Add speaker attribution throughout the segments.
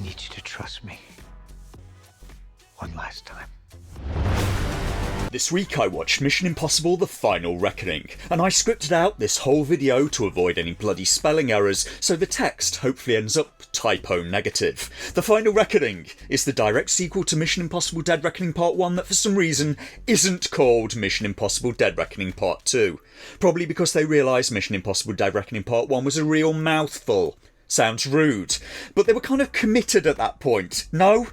Speaker 1: need you to trust me. One last time.
Speaker 2: This week I watched Mission Impossible: The Final Reckoning, and I scripted out this whole video to avoid any bloody spelling errors, so the text hopefully ends up typo negative. The Final Reckoning is the direct sequel to Mission Impossible: Dead Reckoning Part 1 that for some reason isn't called Mission Impossible: Dead Reckoning Part 2. Probably because they realised Mission Impossible: Dead Reckoning Part 1 was a real mouthful. Sounds rude, but they were kind of committed at that point, no?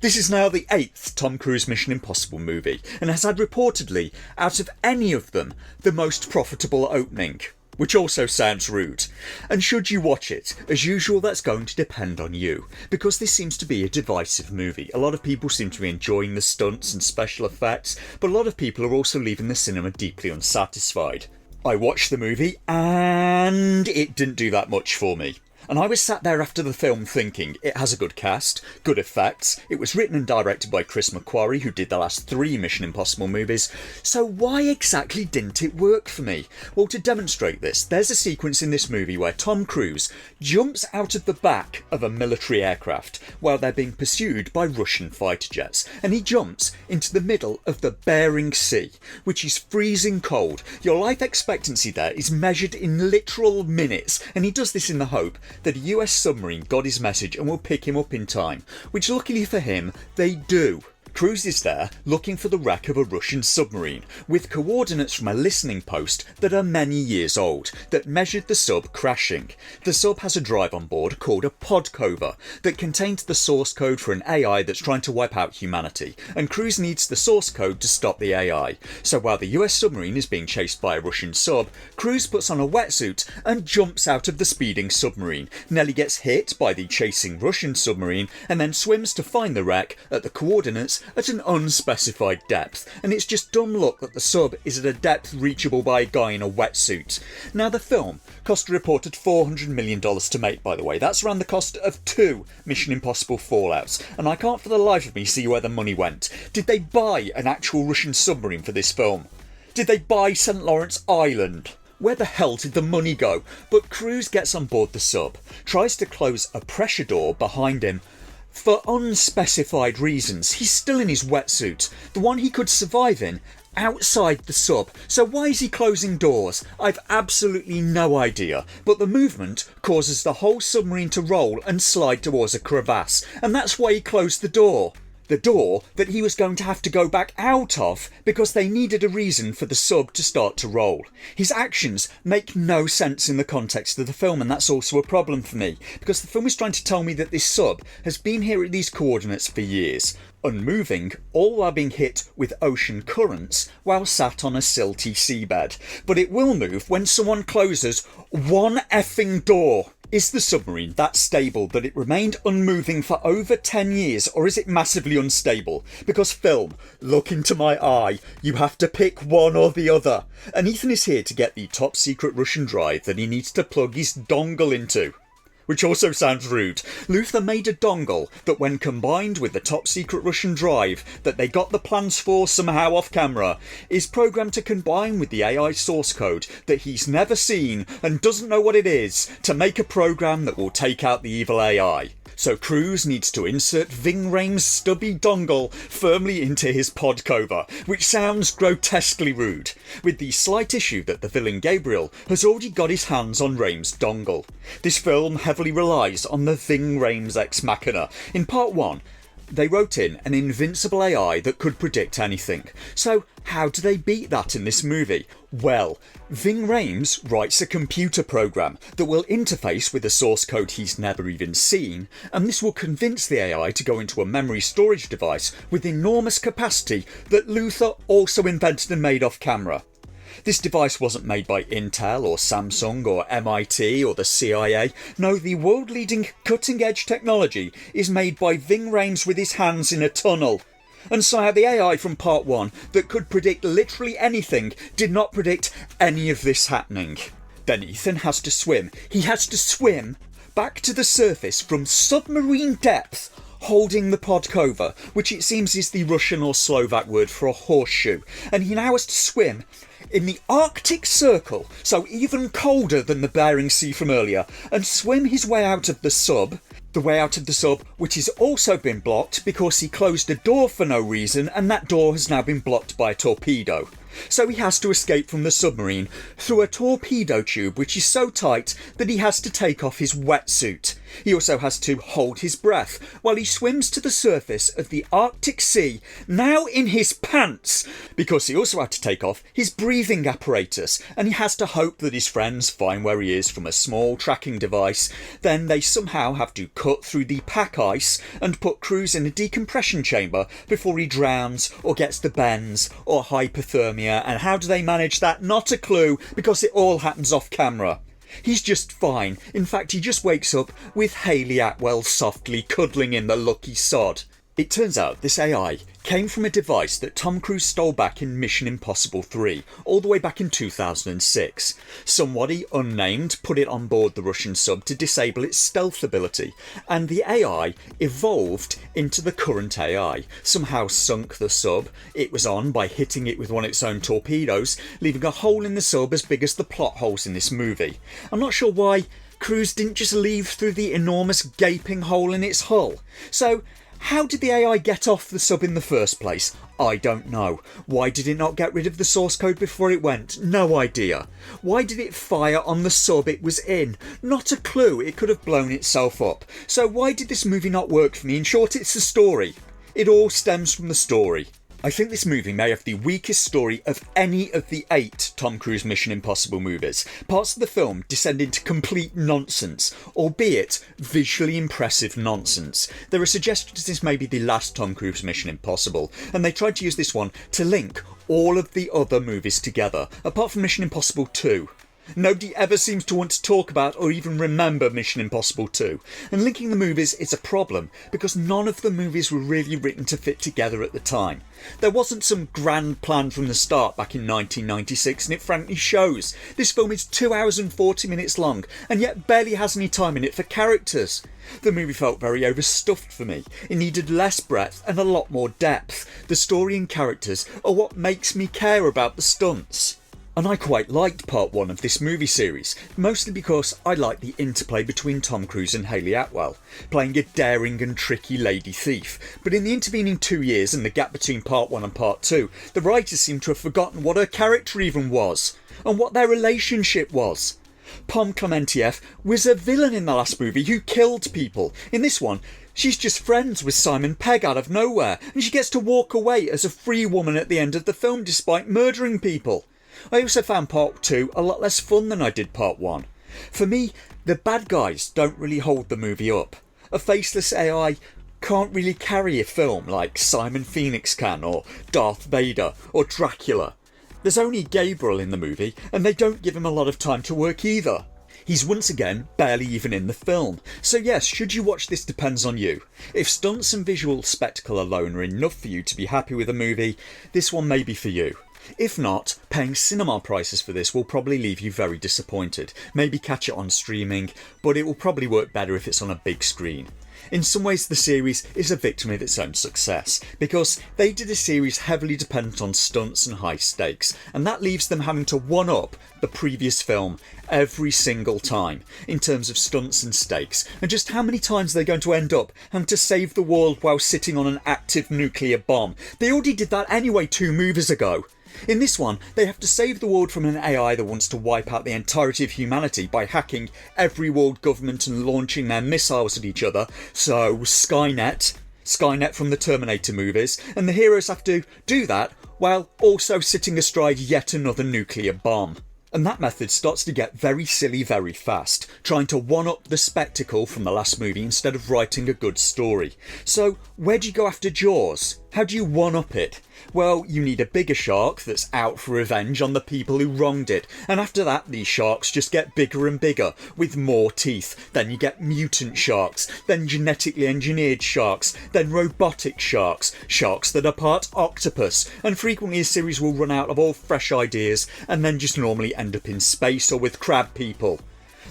Speaker 2: This is now the 8th Tom Cruise Mission Impossible movie, and has had reportedly, out of any of them, the most profitable opening. Which also sounds rude. And should you watch it, as usual that's going to depend on you, because this seems to be a divisive movie. A lot of people seem to be enjoying the stunts and special effects, but a lot of people are also leaving the cinema deeply unsatisfied. I watched the movie, and it didn't do that much for me. And I was sat there after the film thinking, it has a good cast, good effects, it was written and directed by Chris McQuarrie, who did the last 3 Mission Impossible movies, so why exactly didn't it work for me? Well, to demonstrate this, there's a sequence in this movie where Tom Cruise jumps out of the back of a military aircraft while they're being pursued by Russian fighter jets, and he jumps into the middle of the Bering Sea, which is freezing cold. Your life expectancy there is measured in literal minutes, and he does this in the hope that a US submarine got his message and will pick him up in time, which luckily for him, they do. Cruise is there looking for the wreck of a Russian submarine, with coordinates from a listening post that are many years old, that measured the sub crashing. The sub has a drive on board called a podcover, that contains the source code for an AI that's trying to wipe out humanity, and Cruise needs the source code to stop the AI. So while the US submarine is being chased by a Russian sub, Cruise puts on a wetsuit and jumps out of the speeding submarine, nearly gets hit by the chasing Russian submarine, and then swims to find the wreck at the coordinates at an unspecified depth, and it's just dumb luck that the sub is at a depth reachable by a guy in a wetsuit. Now the film cost a reported $400 million to make, by the way. That's around the cost of 2 Mission Impossible Fallouts, and I can't for the life of me see where the money went. Did they buy an actual Russian submarine for this film? Did they buy St. Lawrence Island? Where the hell did the money go? But Cruise gets on board the sub, tries to close a pressure door behind him. For unspecified reasons, he's still in his wetsuit, the one he could survive in, outside the sub. So why is he closing doors? I've absolutely no idea. But the movement causes the whole submarine to roll and slide towards a crevasse, and that's why he closed the door. The door that he was going to have to go back out of because they needed a reason for the sub to start to roll. His actions make no sense in the context of the film, and that's also a problem for me, because the film is trying to tell me that this sub has been here at these coordinates for years, unmoving, all while being hit with ocean currents while sat on a silty seabed. But it will move when someone closes one effing door. Is the submarine that stable that it remained unmoving for over 10 years, or is it massively unstable? Because film, look into my eye, you have to pick one or the other. And Ethan is here to get the top secret Russian drive that he needs to plug his dongle into. Which also sounds rude. Luther made a dongle that when combined with the top secret Russian drive that they got the plans for somehow off camera, is programmed to combine with the AI source code that he's never seen and doesn't know what it is, to make a program that will take out the evil AI. So Cruise needs to insert Ving Rhames' stubby dongle firmly into his podcover, which sounds grotesquely rude, with the slight issue that the villain Gabriel has already got his hands on Rhames' dongle. This film heavily relies on the Ving Rhames ex machina. In part 1, they wrote in an invincible AI that could predict anything. So how do they beat that in this movie? Well, Ving Rhames writes a computer program that will interface with a source code he's never even seen, and this will convince the AI to go into a memory storage device with enormous capacity that Luther also invented and made off camera. This device wasn't made by Intel or Samsung or MIT or the CIA. No, the world-leading cutting-edge technology is made by Ving Rhames with his hands in a tunnel. And so the AI from part 1 that could predict literally anything did not predict any of this happening. Then Ethan has to swim. He has to swim back to the surface from submarine depth, holding the podcover, which it seems is the Russian or Slovak word for a horseshoe. And he now has to swim in the Arctic Circle, so even colder than the Bering Sea from earlier, and swim his way out of the sub the way out of the sub, which has also been blocked because he closed a door for no reason, and that door has now been blocked by a torpedo. So he has to escape from the submarine through a torpedo tube which is so tight that he has to take off his wetsuit. He also has to hold his breath while he swims to the surface of the Arctic Sea, now in his pants, because he also had to take off his breathing apparatus, and he has to hope that his friends find where he is from a small tracking device. Then they somehow have to cut through the pack ice and put Cruise in a decompression chamber before he drowns or gets the bends or hypothermia. And how do they manage that? Not a clue, because it all happens off camera. He's just fine. In fact, he just wakes up with Hayley Atwell softly cuddling in the lucky sod. It turns out this AI came from a device that Tom Cruise stole back in Mission Impossible 3, all the way back in 2006. Somebody, unnamed, put it on board the Russian sub to disable its stealth ability, and the AI evolved into the current AI, somehow sunk the sub it was on by hitting it with one of its own torpedoes, leaving a hole in the sub as big as the plot holes in this movie. I'm not sure why Cruise didn't just leave through the enormous gaping hole in its hull. So, how did the AI get off the sub in the first place? I don't know. Why did it not get rid of the source code before it went? No idea. Why did it fire on the sub it was in? Not a clue. It could have blown itself up. So why did this movie not work for me? In short, it's the story. It all stems from the story. I think this movie may have the weakest story of any of the 8 Tom Cruise Mission Impossible movies. Parts of the film descend into complete nonsense, albeit visually impressive nonsense. There are suggestions this may be the last Tom Cruise Mission Impossible, and they tried to use this one to link all of the other movies together, apart from Mission Impossible 2. Nobody ever seems to want to talk about or even remember Mission Impossible 2. And linking the movies is a problem because none of the movies were really written to fit together at the time. There wasn't some grand plan from the start back in 1996, and it frankly shows. This film is 2 hours and 40 minutes long and yet barely has any time in it for characters. The movie felt very overstuffed for me. It needed less breadth and a lot more depth. The story and characters are what makes me care about the stunts. And I quite liked part 1 of this movie series, mostly because I liked the interplay between Tom Cruise and Hayley Atwell, playing a daring and tricky lady thief. But in the intervening 2 years and the gap between part 1 and part 2, the writers seem to have forgotten what her character even was, and what their relationship was. Pom Klementieff was a villain in the last movie who killed people. In this one, she's just friends with Simon Pegg out of nowhere, and she gets to walk away as a free woman at the end of the film despite murdering people. I also found part 2 a lot less fun than I did part 1. For me, the bad guys don't really hold the movie up. A faceless AI can't really carry a film like Simon Phoenix can, or Darth Vader, or Dracula. There's only Gabriel in the movie, and they don't give him a lot of time to work either. He's once again barely even in the film. So yes, should you watch this depends on you. If stunts and visual spectacle alone are enough for you to be happy with a movie, this one may be for you. If not, paying cinema prices for this will probably leave you very disappointed. Maybe catch it on streaming, but it will probably work better if it's on a big screen. In some ways the series is a victim of its own success, because they did a series heavily dependent on stunts and high stakes, and that leaves them having to one-up the previous film every single time, in terms of stunts and stakes, and just how many times they're going to end up having to save the world while sitting on an active nuclear bomb. They already did that anyway 2 movies ago. In this one, they have to save the world from an AI that wants to wipe out the entirety of humanity by hacking every world government and launching their missiles at each other. So, Skynet from the Terminator movies, and the heroes have to do that while also sitting astride yet another nuclear bomb. And that method starts to get very silly very fast, trying to one-up the spectacle from the last movie instead of writing a good story. So, where do you go after Jaws? How do you one-up it? Well, you need a bigger shark that's out for revenge on the people who wronged it, and after that these sharks just get bigger and bigger, with more teeth. Then you get mutant sharks, then genetically engineered sharks, then robotic sharks, sharks that are part octopus, and frequently a series will run out of all fresh ideas and then just normally end up in space or with crab people.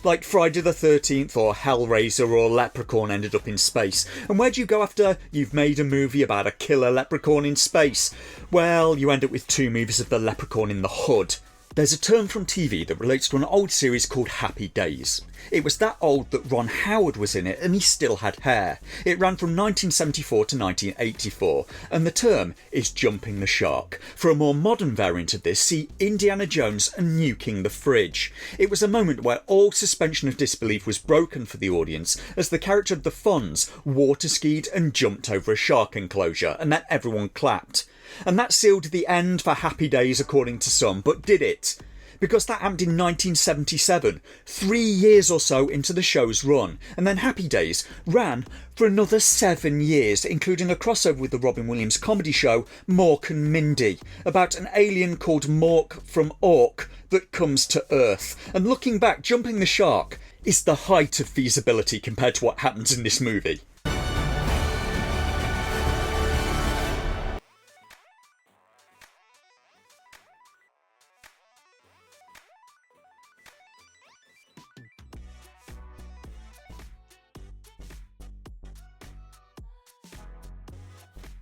Speaker 2: Like Friday the 13th or Hellraiser or Leprechaun ended up in space. And where do you go after you've made a movie about a killer leprechaun in space? Well, you end up with 2 movies of the leprechaun in the hood. There's a term from TV that relates to an old series called Happy Days. It was that old that Ron Howard was in it and he still had hair. It ran from 1974 to 1984 and the term is jumping the shark. For a more modern variant of this, see Indiana Jones and Nuking the Fridge. It was a moment where all suspension of disbelief was broken for the audience as the character of the Fonz water skied and jumped over a shark enclosure and then everyone clapped. And that sealed the end for Happy Days according to some, but did it? Because that happened in 1977, 3 years or so into the show's run, and then Happy Days ran for another 7 years, including a crossover with the Robin Williams comedy show Mork and Mindy, about an alien called Mork from Ork that comes to Earth. And looking back, jumping the shark is the height of feasibility compared to what happens in this movie.